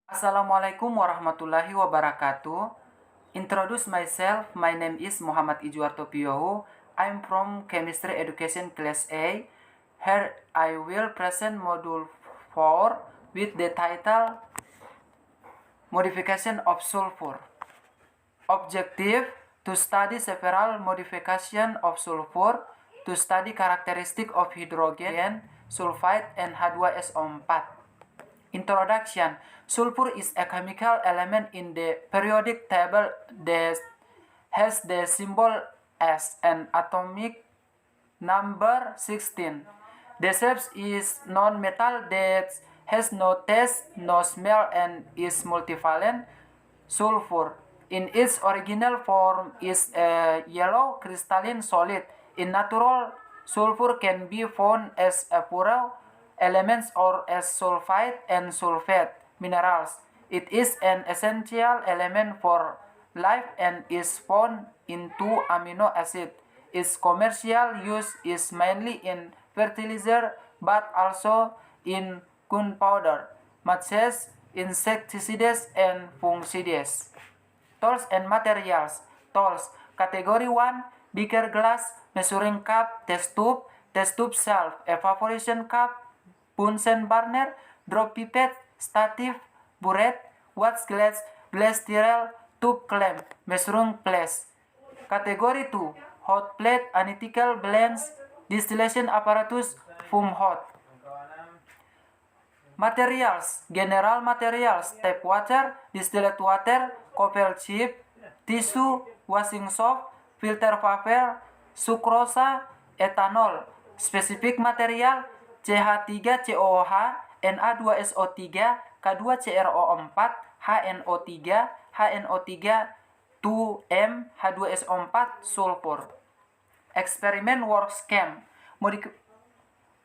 Assalamualaikum warahmatullahi wabarakatuh. Introduce myself. My name is Muhammad Ijwarto Piyohu. I'm from Chemistry Education Class A. Here I will present Module 4 with the title Modification of Sulfur. Objective: to study several modification of sulfur, to study characteristic of hydrogen, sulfide, and H2SO4. Introduction: sulfur is a chemical element in the periodic table that has the symbol S and atomic number 16. The shape is non-metal that has no taste, no smell, and is multivalent. Sulfur, in its original form, is a yellow crystalline solid. In natural, sulfur can be found as a pure elements or as sulfide and sulfate minerals. It is an essential element for life and is found in two amino acids. Its commercial use is mainly in fertilizer but also in gunpowder, matches, insecticides, and fungicides. Tools and materials. Tools. Category 1, beaker glass, measuring cup, test tube shelf, evaporation cup, Bunsen burner, drop pipette, stative, burette, watch glass, glass tyrrell, tube clamp, measuring place. Category 2, hot plate, analytical blends, distillation apparatus, foam hot. Materials, general materials, tap water, distilled water, coffee chip, tissue, washing soap, filter paper, sucrosa, ethanol. Specific material, CH3COOH, Na2SO3, K2CrO4, HNO3, HNO3, 2M, H2SO4, sulfur. Experiment work scheme.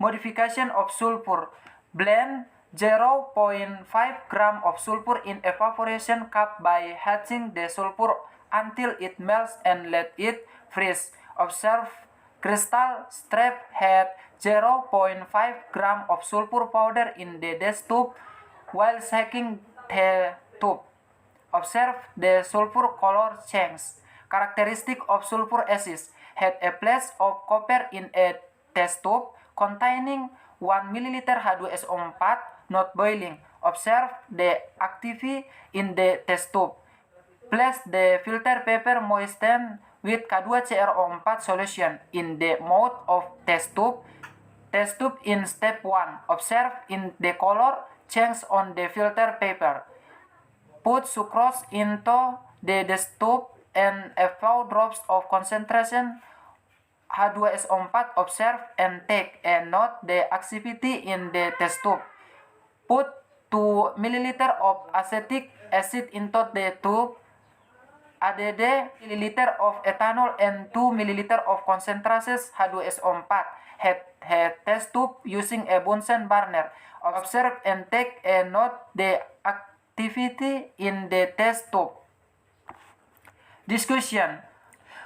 Modification of sulfur. Blend 0.5 gram of sulfur in evaporation cup by heating the sulfur until it melts and let it freeze. Observe crystal strap had 0.5 gram of sulfur powder in the test tube while shaking the tube. Observe the sulfur color change. Characteristic of sulfur acids had a place of copper in a test tube containing 1 ml H2SO4, not boiling. Observe the activity in the test tube. Place the filter paper moistened with K2CrO4 solution in the mouth of test tube. Test tube in step 1. Observe in the color change on the filter paper. Put sucrose into the test tube and a few drops of concentration H2SO4. Observe and take a note the activity in the test tube. Put 2 ml of acetic acid into the tube. Add ml of ethanol and 2 ml of concentrated H2SO4. Heat test tube using a Bunsen burner. Observe and take a note the activity in the test tube. Discussion.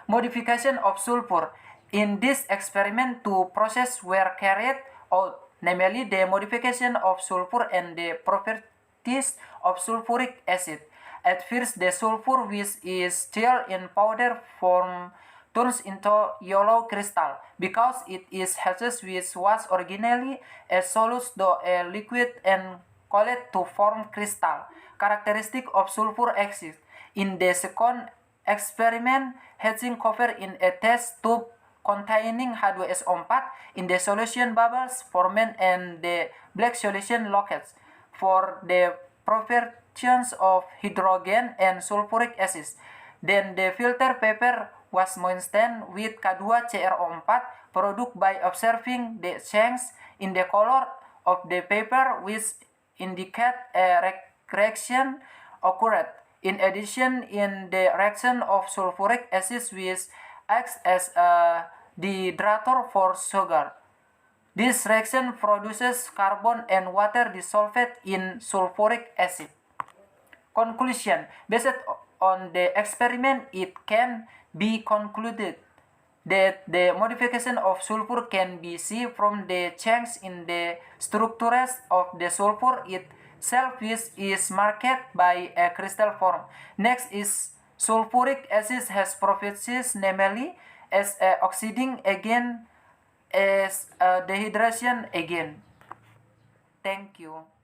Modification of sulfur. In this experiment, two processes were carried out, namely the modification of sulfur and the properties of sulfuric acid. At first, the sulfur, which is still in powder form, turns into yellow crystal because it is gaseous, which was originally a solid though a liquid and cooled to form crystal. Characteristic of sulfur acid. In the second experiment, heating copper in a test tube containing H2SO4 in the solution bubbles formed and the black solution locates. For the proportions of hydrogen and sulfuric acids. Then the filter paper was moistened with K2CrO4 produced by observing the change in the color of the paper, which indicate a reaction occurred. In addition, in the reaction of sulfuric acid, which acts as a dehydrator for sugar. This reaction produces carbon and water dissolved in sulfuric acid. Conclusion. Based on the experiment, it can be concluded that the modification of sulfur can be seen from the change in the structures of the sulfur. It shellfish is marked by a crystal form. Next is sulfuric acid has properties, namely as a oxidizing agent, as a dehydration agent. Thank you.